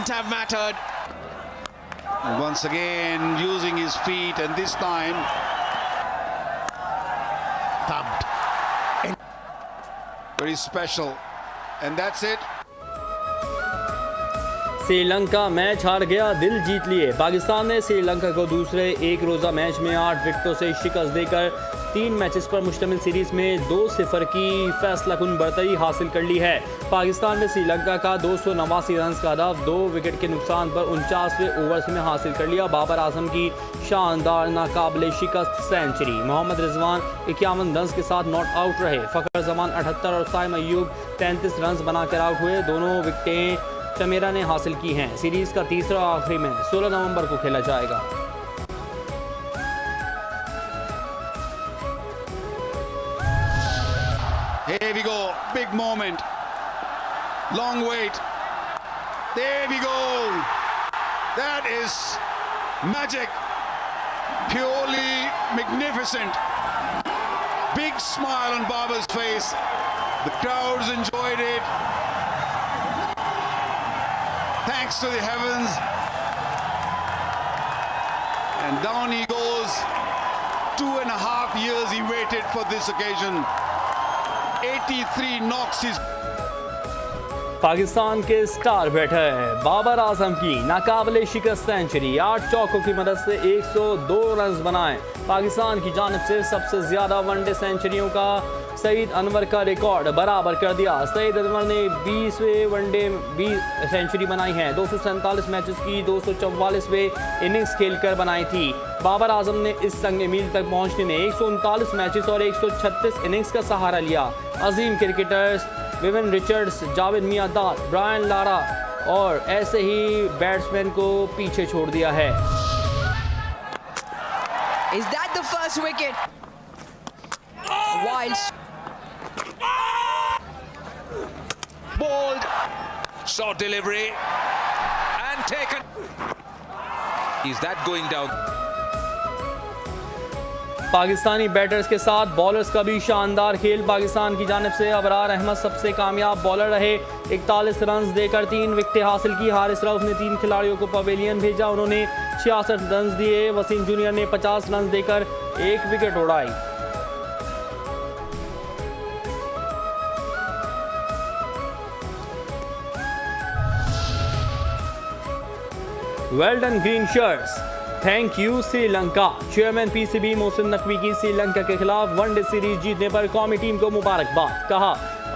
couldn't have mattered. Once again using his feet, and this time Thumped. very special, and that's it. Sri Lanka match हार गया, दिल जीत लिए। पाकिस्तान ने श्रीलंका को दूसरे एक रोज़ा मैच में 8 विकेटों से शिकस्त देकर 3 मैचेस पर मुश्तमिल सीरीज़ में 2-0 की फैसलाकुन बढ़तरी हासिल कर ली है। पाकिस्तान ने श्रीलंका का 289 रन का हदफ 2 विकेट के नुकसान पर 49वें ओवर्स में हासिल कर लिया। बाबर आजम की शानदार नाकाबिले शिकस्त सेंचुरी। मोहम्मद रिजवान 51 रन के साथ नॉट आउट रहे। फ़खर जमान 78 और साइम अयूब 33 रन बनाकर आउट हुए। दोनों विकेटें चमेरा ने हासिल की हैं। सीरीज का तीसरा आखिरी मैच 16 नवंबर को खेला जाएगा। Here we go, big moment, long wait, there we go, that is magic, purely magnificent, big smile on Babar's face, the crowds enjoyed it, thanks to the heavens, and down he goes. 2.5 years he waited for this occasion. 83 knocks his. Pakistan के star batter Babar Azam की नाकाबिले शिकस्त century. 8 चौकों की मदद से 102 run बनाए। पाकिस्तान की जानिब से सबसे ज़्यादा वनडे सेंचुरियों का सईद अनवर का रिकॉर्ड बराबर कर दिया। सईद अनवर ने 20वें वनडे 20 सेंचुरी बनाई है। 247 मैचेस की 244वें इनिंग्स खेलकर बनाई थी। बाबर आजम ने इस संग मील तक पहुंचने में 139 मैचेस और 136 इनिंग्स का सहारा लिया। अजीम cricketers Vivian Richards, Javed Miandad, Brian Lara और ऐसे ही बैट्समैन को पीछे छोड़ दिया है। Is that the first wicket? Wild. Bowled. Short delivery. And taken. Is that going down? Pakistani batters के साथ बॉलर्स का भी शानदार खेल। पाकिस्तान की जानिब से अबरार अहमद सबसे कामयाब बॉलर रहे। 41 रन देकर 3 विकेटें हासिल की। हारिस रऊफ ने 3 खिलाड़ियों को पवेलियन भेजा, उन्होंने 66 रन दिए। वसीम जूनियर ने 50 रन देकर 1 विकेट उड़ाई। Well done green shirts, thank you Sri Lanka. Chairman PCB Mohsin Naqvi की श्रीलंका के खिलाफ वनडे सीरीज जीतने पर कौमी टीम को मुबारकबाद। कहा,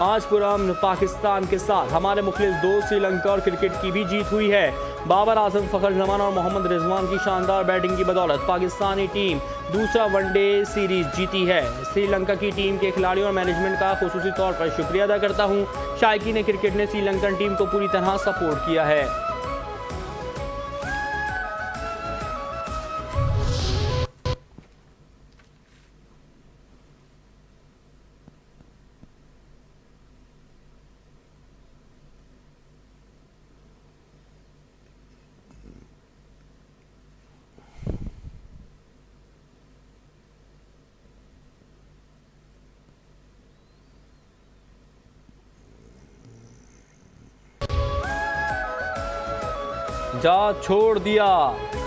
आज पुरअमन पाकिस्तान के साथ हमारे मुखलिस दोस्त श्रीलंका और क्रिकेट की भी जीत हुई है। बाबर आजम, फ़खर जमान और मोहम्मद रिजवान की शानदार बैटिंग की बदौलत पाकिस्तानी टीम दूसरा वनडे सीरीज जीती है। श्रीलंका की टीम के खिलाड़ियों और मैनेजमेंट का खुसूसी तौर पर शुक्रिया अदा करता हूँ। शायकीन क्रिकेट ने श्रीलंकन टीम को पूरी तरह सपोर्ट किया है। जा छोड़ दिया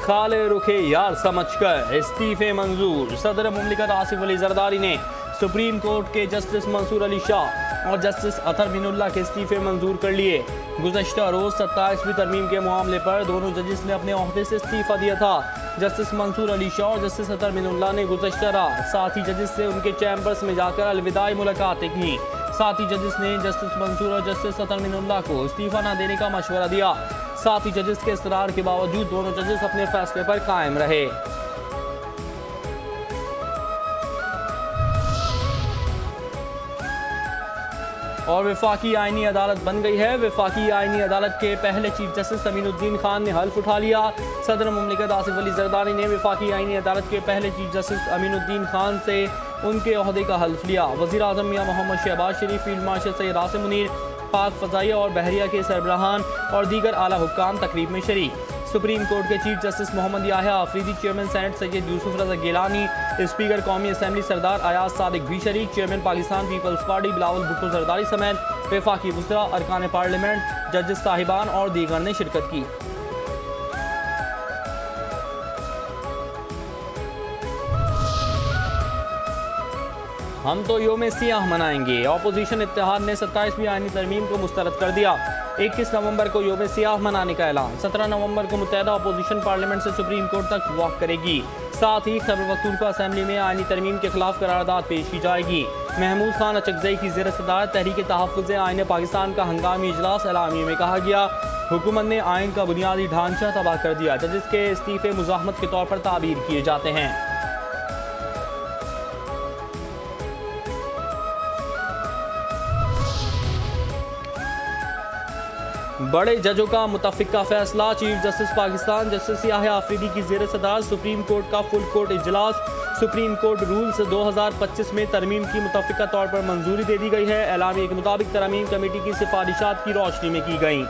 खाले रुखे यार समझकर इस्तीफे मंजूर। सदर मुमलिकत आसिफ अली जरदारी ने सुप्रीम कोर्ट के जस्टिस मंसूर अली शाह और जस्टिस अतर बिनुल्लाह के इस्तीफे मंजूर कर लिए। गुज़श्ता रोज़ 27वीं तरमीम के मामले पर दोनों जजेस ने अपने ओहदे से इस्तीफा दिया था। जस्टिस मंसूर अली शाह और जस्टिस अतर बिनुल्लाह ने गुज़श्ता रात साथी जजेस से उनके चैम्बर्स में जाकर अलविदाई मुलाकातें की। साथी जजेस ने जस्टिस मंसूर और जस्टिस अतर बिनुल्लाह को इस्तीफा न देने का मशवरा दिया। साथी जजेस के इसरार के बावजूद दोनों जजेस अपने फैसले पर कायम रहे। और वफाकी आईनी अदालत बन गई है। वफाकी आईनी अदालत के पहले चीफ जस्टिस अमीनुद्दीन खान ने हल्फ उठा लिया। सदर मुमलिकत आसिफ अली जरदारी ने वफाकी आईनी अदालत के पहले चीफ जस्टिस अमीनुद्दीन खान से उनके ओहदे का हल्फ लिया। वज़ीर आज़म मियां मोहम्मद शहबाज शरीफ, फील्ड मार्शल सैयद आसिम मुनीर, पाक फ़ज़ाइया और बहरिया के सरबराहान और दीगर आला हुक्काम तकरीब में शरीक। सुप्रीम कोर्ट के chief justice Mohammad Yahya Afridi, chairman senate Syed Yousuf Raza Gilani, speaker कौमी असेंबली सरदार अयाज सादिक भी शरीक, चेयरमैन पाकिस्तान पीपल्स पार्टी बिलावल भुट्टो जरदारी समेत वफाकी वज़रा, अरकान पार्लियामेंट, जजेस साहिबान और दीगर ने शिरकत की। हम तो योम सियाह मनाएंगे। अपोजिशन इत्तेहाद ने 27वीं आईनी तरमीम को मुस्तरद कर दिया। 21 नवंबर को योम सियाह मनाने का ऐलान। 17 नवंबर को मुत्तहदा अपोजिशन पार्लियामेंट से सुप्रीम कोर्ट तक वॉक करेगी। साथ ही खैबर पख्तूनख्वा असेंबली में आईनी तरमीम के खिलाफ करारदाद पेश की जाएगी। महमूद खान अचकजई की ज़ेर सदारत तहरीक तहफ़्फ़ुज़ आईन पाकिस्तान का हंगामी इजलास। एलामिया में कहा गया, हुकूमत ने आइन का बुनियादी ढांचा तबाह कर दिया। जजेस के इस्तीफ़े मुज़ाहमत के तौर पर ताबीर किए जाते हैं। बड़े जजों का मुतफ़िका फैसला। Chief justice Pakistan justice Yahya Afridi की ज़ेर सदारत सुप्रीम कोर्ट का फुल कोर्ट इजलास। सुप्रीम कोर्ट रूल्स 2025 में तरमीम की मुतफ़िका तौर पर मंजूरी दे दी गई है। एलामिया के मुताबिक तरमीम कमेटी की सिफारिशात की रोशनी में की गई।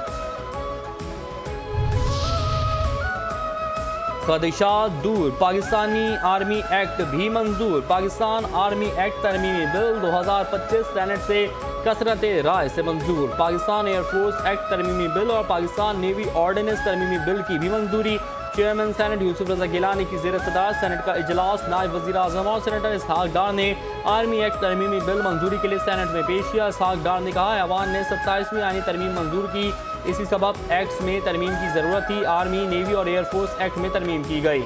खदशात दूर, पाकिस्तानी आर्मी एक्ट भी मंजूर। पाकिस्तान आर्मी एक्ट तरमीमी बिल 2025 सेनेट से कसरत राय से मंजूर। पाकिस्तान एयरफोर्स एक्ट तरमीमी बिल और पाकिस्तान नेवी ऑर्डिनेंस तरमीमी बिल की भी मंजूरी। चेयरमैन सेनेट यूसुफ रजा गिलानी की ज़ेर सदारत सेनेट का इजलास। नायब वज़ीर आज़म और सेनेटर इसहाक डार ने आर्मी एक्ट तरमीमी बिल मंजूरी के लिए सेनेट में पेश किया। इसहाक डार ने कहा, ऐवान ने 27वीं आईनी तरमीम मंजूर की। इसी सबब एक्ट्स में तरमीम की ज़रूरत थी। आर्मी, नेवी और एयरफोर्स एक्ट में तरमीम की गई।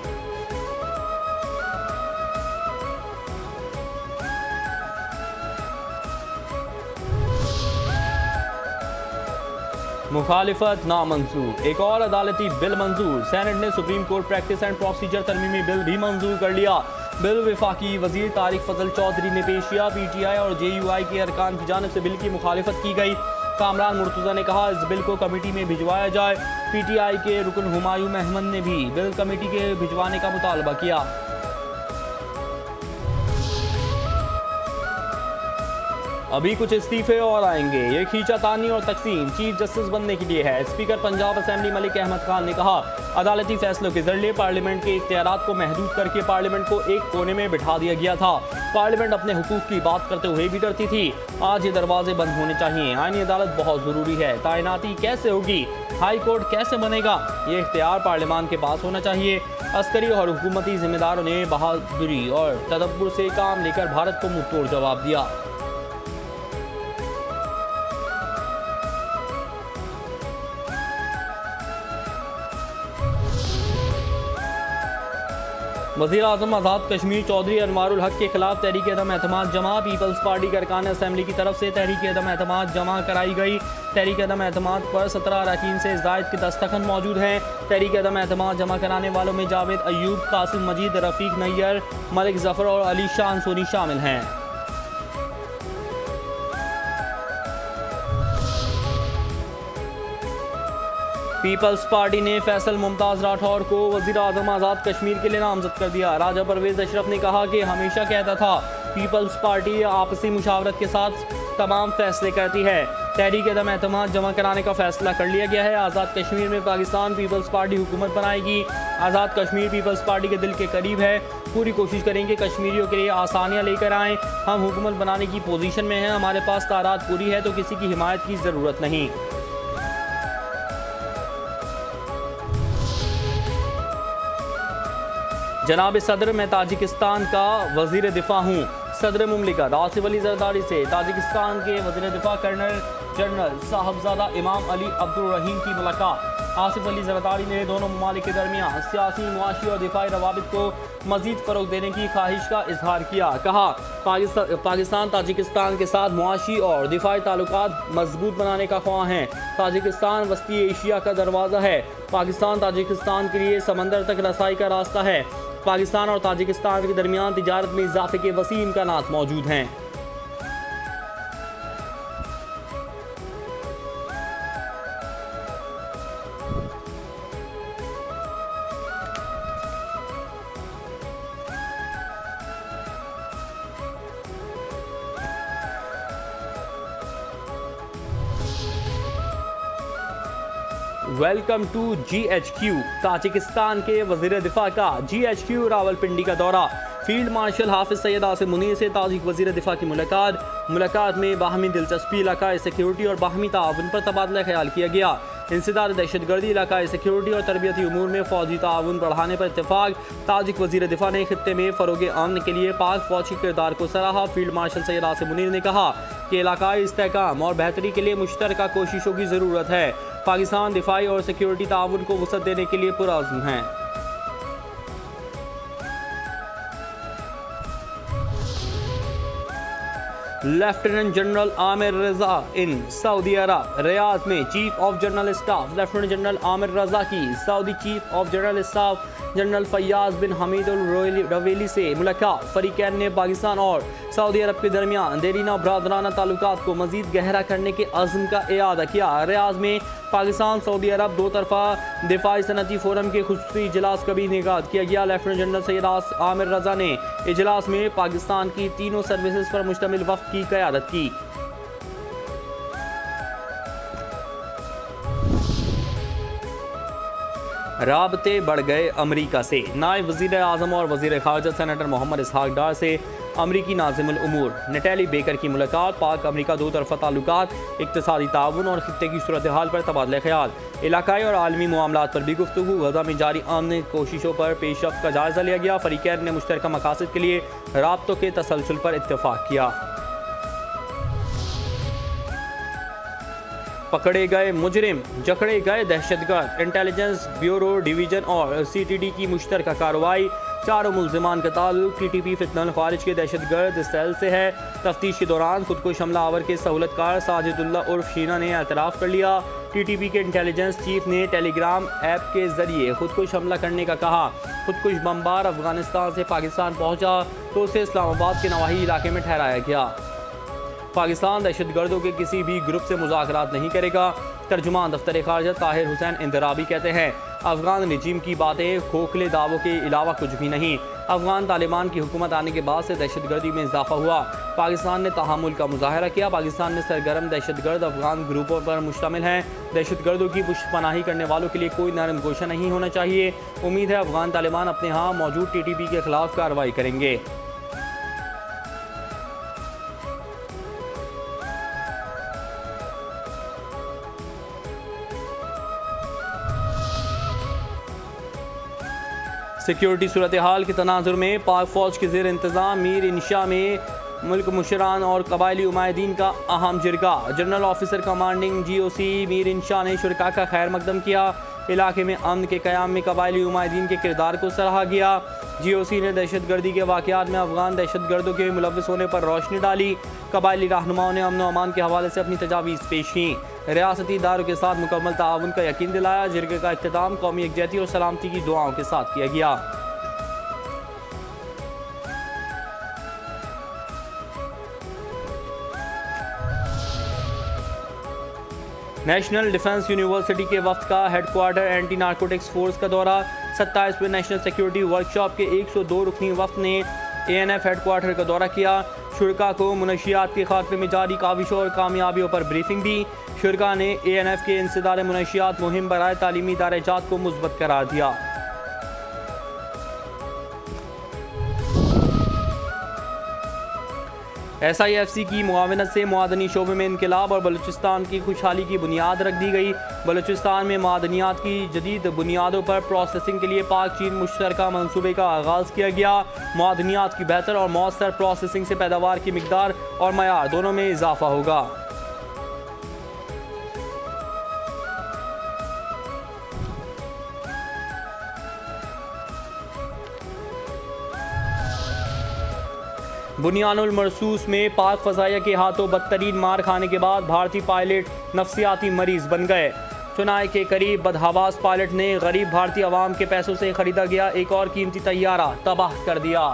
मुखालिफत नामंजूर। एक और अदालती बिल मंजूर। सेनेट ने supreme court practice and procedure तरमीमी बिल भी मंजूर कर लिया। बिल वफाकी वजीर तारिक फजल चौधरी ने पेश किया। PTI और JUI के अरकान की जानिब से बिल की मुखालिफत की गई। कामरान मुर्तज़ा ने कहा, इस बिल को कमेटी में भिजवाया जाए। PTI के रुकन हुमायूं महमद ने भी बिल कमेटी के भिजवाने का मुतालबा किया। अभी कुछ इस्तीफे और आएंगे। ये खींचातानी और तकसीम चीफ जस्टिस बनने के लिए है। स्पीकर पंजाब असेंबली मलिक अहमद खान ने कहा, अदालती फैसलों के जरिए पार्लियामेंट के इख्तियारात को महदूद करके पार्लियामेंट को एक कोने में बिठा दिया गया था। पार्लियामेंट अपने हुकूक की बात करते हुए भी डरती थी। आज ये दरवाजे बंद होने चाहिए। आईनी अदालत बहुत ज़रूरी है। तैनाती कैसे होगी, हाई कोर्ट कैसे बनेगा, ये इख्तियार पार्लियामान के पास होना चाहिए। अस्करी और हुकूमती जिम्मेदारों ने बहादुरी और तदब्बुर से काम लेकर भारत को मुंह तोड़ जवाब दिया। वज़ीर आज़म आज़ाद कश्मीर चौधरी अनवारुल हक के खिलाफ तहरीक अदम एतमाद जमा। पीपल्स पार्टी के अरकान असेंबली की तरफ से तहरीक अदम एतमाद जमा कराई गई। तहरीक अदम एतमाद पर 17 अरकान से ज़ायद के दस्तखत मौजूद हैं। तहरीक अदम एतमाद जमा कराने वालों में जावेद अयूब, कासिम मजीद, रफ़ीक नैयर, मलिक ज़फ़र और अली शाह अंसोनी शामिल हैं। पीपल्स पार्टी ने फैसल मुमताज़ राठौर को वज़ीर आज़म आज़ाद कश्मीर के लिए नामजद कर दिया। राजा परवेज़ अशरफ ने कहा कि हमेशा कहता था, पीपल्स पार्टी आपसी मुशावरत के साथ तमाम फैसले करती है। तहरीक अदम एतमाद जमा कराने का फैसला कर लिया गया है। आज़ाद कश्मीर में पाकिस्तान पीपल्स पार्टी हुकूमत बनाएगी। आज़ाद कश्मीर पीपल्स पार्टी के दिल के करीब है। पूरी कोशिश करेंगे कश्मीरियों के लिए आसानियाँ लेकर आएँ। हम हुकूमत बनाने की पोजीशन में हैं। हमारे पास तादाद पूरी है, तो किसी की हिमायत की ज़रूरत नहीं। जनाब सदर, मैं ताजिकिस्तान का वज़ीर दिफा हूँ। सदर मुमलिकत आसिफ अली जरदारी से ताजिकिस्तान के वज़ीर दिफा कर्नल जनरल साहबजादा इमाम अली अब्दुल रहीम की मुलाकात। आसिफ अली जरदारी ने दोनों ममालिक के दरमियान सियासी, मुआशी और दिफाई रवाबित को मज़ीद फ़रोग़ देने की ख्वाहिश का इजहार किया। कहा, पाकिस्तान ताजिकिस्तान के साथ मुआशी और दिफाई ताल्लुकात मजबूत बनाने का ख्वाह है। ताजिकिस्तान वस्ती एशिया का दरवाज़ा है। पाकिस्तान ताजिकिस्तान के लिए समंदर तक रसाई का रास्ता है। पाकिस्तान और ताजिकिस्तान के दरमियान तिजारत में इजाफे के वसी इम्कानात मौजूद हैं। Welcome to GHQ। ताजिकिस्तान के वजीर दिफा का GHQ रावलपिंडी का दौरा। फील्ड मार्शल हाफिज सैयद आसिम मुनीर से ताजिक वजीर दिफा की मुलाकात में बाहमी दिलचस्पी, इलाकाई सिक्योरिटी और बाहमी ताउन पर तबादला ख्याल किया गया। इंसदाद दहशतगर्दी, इलाकाई सिक्योरिटी और तरबियती उमूर में फौजी ताउन बढ़ाने पर इत्तेफाक। ताजिक वजीर दिफा ने खित्ते में फ़रोग अमन के लिए पाक फौज के किरदार को सराहा। फील्ड मार्शल सैयद आसिम मुनीर ने कहा कि इलाकाई इस्तेहकाम और बेहतरी के लिए मुश्तरका कोशिशों की ज़रूरत है। पाकिस्तान दिफाई और सिक्योरिटी ताउन को वसअत देने के लिए पुरअज़्म है। Lieutenant general Amir Raza in Saudi Arabia. Riyadh में chief of general staff lieutenant general Amir Raza की Saudi chief of general staff general Fayyaz bin Hamid al Ruwaili से मुलाकात। फरीकैन ने पाकिस्तान और सऊदी अरब के दरमियान देरीना बरादराना ताल्लुकात को मजीद गहरा करने के अज़्म का इआदा किया। रियाद में पाकिस्तान सऊदी अरब दो तरफा दिफाई सनती फोरम के खुसूसी इजलास का भी इनेकाद किया गया। लेफ्टिनेंट जनरल सैयद आमिर रजा ने इजलास में पाकिस्तान की तीनों सर्विसेज पर मुश्तमिल वफ़द की क़यादत की। राबते बढ़ गए अमरीका से। नायब वज़ीर आज़म और वज़ीर ख़ारजा सेनेटर मोहम्मद इसहाक डार से अमरीकी नाज़िमुल उमूर नेटली बेकर की मुलाकात। पाक अमरीका दो तरफ़ा ताल्लुकात, इक़्तिसादी ताउन और खित्ते की सूरत हाल पर तबादला ख्याल। इलाकाई और आलमी मामलात पर भी गुफ्तगू। गज़ा में जारी अमन कोशिशों पर पेशरफ्त का जायज़ा लिया गया। फरीकैन ने मुश्तरका मकासद के लिए राब्तों के तसलसल पर इत्तेफाक किया। पकड़े गए मुजरिम, जकड़े गए दहशतगर्द। इंटेलिजेंस ब्यूरो डिवीज़न और CTD की मुश्तरका कार्रवाई। चारों मुल्ज़िमान का ताल्लुक TTP फितनल खारिज के दहशतगर्द सेल से है। तफ्तीश के दौरान खुद को हमला आवर के सहूलतकार साजिदुल्ला उर्फ शीना ने एतराफ़ कर लिया। TTP के इंटेलिजेंस चीफ ने टेलीग्राम ऐप के ज़रिए खुदकुश हमला करने का कहा। खुदकुश बमबार अफगानिस्तान से पाकिस्तान पहुँचा तो उसे इस्लामाबाद के नवाही इलाके में ठहराया गया। पाकिस्तान दहशतगर्दों के किसी भी ग्रुप से मुज़ाकरात नहीं करेगा। तर्जुमान दफ्तर खारजा ताहिर हुसैन इंदराबी कहते हैं अफगान रजीम की बातें खोखले दावों के अलावा कुछ भी नहीं। अफगान तालिबान की हुकूमत आने के बाद से दहशतगर्दी में इजाफा हुआ। पाकिस्तान ने तहामुल का मुजाहरा किया। पाकिस्तान में सरगर्म दहशतगर्द अफगान ग्रुपों पर मुश्तमिल हैं। दहशतगर्दों की पुष्टपनाही करने वालों के लिए कोई नरम गोशा नहीं होना चाहिए। उम्मीद है अफगान तालिबान अपने यहाँ मौजूद TTP के खिलाफ कार्रवाई करेंगे। सिक्योरिटी सूरत हाल के तनाजुर में पाक फ़ौज के ज़ेर इंतज़ाम मीर इंशा में मुल्क मुशरान और कबायली उमायदीन का अहम जिरगा। General officer commanding GOC Mir Insha ने शुरका का खैर मकदम किया। इलाके में अमन के क़याम में कबायली उमायदीन के किरदार को सराहा गया। GOC ने दहशतगर्दी के वाक़यात में अफगान दहशतगर्दों के मुलव्वस होने पर रोशनी डाली। कबायली रहनुमाओं ने अमन व अमान के हवाले से अपनी तजावीज़ पेश की। रियासती इदारों के साथ मुकम्मल ताउन का यकीन दिलाया। जिरगे का इख्तिताम कौमी यकजहती और सलामती की दुआओं के साथ किया गया। नेशनल डिफेंस यूनिवर्सिटी के वफ्द का हेडक्वार्टर एंटी नारकोटिक्स फोर्स का दौरा। 27वें नेशनल सिक्योरिटी वर्कशॉप के 102 रुकनी वफ्द ने ANF हेडक्वार्टर का दौरा किया। शुरका को मुनशियात के खात्मे में जारी काविशों और कामयाबियों पर ब्रीफिंग दी। शुरका ने ANF के इंसदार मुनशियात मुहिम बराए तालीमी इदारेजात को मुस्बत करार दिया। SIFC की मुआवनत से मादनी शोबे में इनकलाब और बलूचिस्तान की खुशहाली की बुनियाद रख दी गई। बलूचिस्तान में मादनियात की जदीद बुनियादों पर प्रोसेसिंग के लिए पाक चीन मुश्तरका मनसूबे का आगाज़ किया गया। मादनियात की बेहतर और मौसर प्रोसेसिंग से पैदावार की मिकदार और मयार दोनों में इजाफा होगा। बुनियानुल मरसूस में पाक फ़ज़ाइया के हाथों बदतरीन मार खाने के बाद भारतीय पायलट नफसियाती मरीज बन गए। चुनाई के करीब बदहवास पायलट ने गरीब भारतीय अवाम के पैसों से खरीदा गया एक और कीमती तैयारा तबाह कर दिया।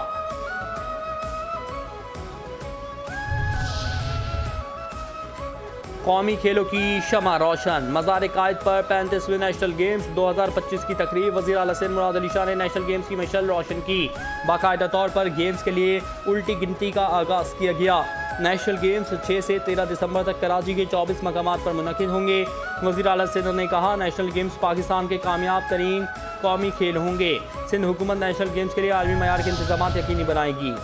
कौमी खेलों की शमा रोशन। मज़ार कायद पर 35वें नेशनल गेम्स 2025 की तकरीब। वज़ीर आला सिंध मुराद अली शाह ने नेशनल गेम्स की मशाल रोशन की। बाकायदा तौर पर गेम्स के लिए उल्टी गिनती का आगाज़ किया गया। नेशनल गेम्स 6 से 13 दिसंबर तक कराची के 24 मकामात पर मुनक़िद होंगे। वज़ीर आला सिंध ने कहा, नेशनल गेम्स पाकिस्तान के कामयाब तरीन कौमी खेल होंगे। सिंध हुकूमत नेशनल गेम्स के लिए आलमी मयार के इंतजाम यकीनी बनाएगी।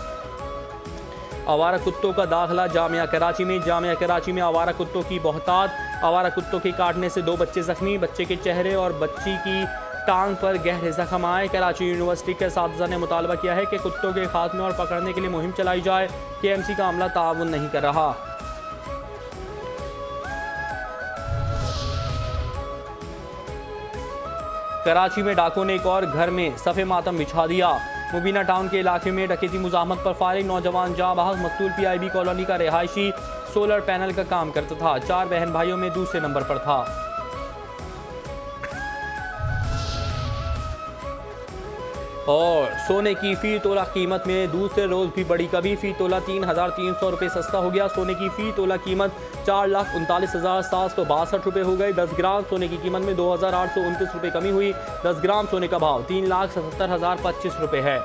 आवारा कुत्तों का दाखिला जामिया कराची में। जामिया कराची में आवारा कुत्तों की बहुतात। आवारा कुत्तों के काटने से 2 बच्चे जख्मी। बच्चे के चेहरे और बच्ची की टांग पर गहरे जख्म आए। कराची यूनिवर्सिटी के असातिज़ा ने मुतालबा किया है कि कुत्तों के खात्मे और पकड़ने के लिए मुहिम चलाई जाए। KMC का अमला ताउन नहीं कर रहा। कराची में डाकुओं ने एक और घर में सफ़े मातम बिछा दिया। मुबीना टाउन के इलाके में डकैती मुज़ाहमत पर फारिग नौजवान जाँ बहक। मकतूल PIB कॉलोनी का रिहायशी सोलर पैनल का काम करता था। 4 बहन भाइयों में दूसरे नंबर पर था। और सोने की फी तोला कीमत में दूसरे रोज भी बढ़ी कभी। फी तोला 3,300 रुपये सस्ता हो गया। सोने की फी तोला कीमत 4,39,762 रुपये हो गई। 10 ग्राम सोने की कीमत में 2,829 रुपये कमी हुई। 10 ग्राम सोने का भाव 3,77,025 रुपये है।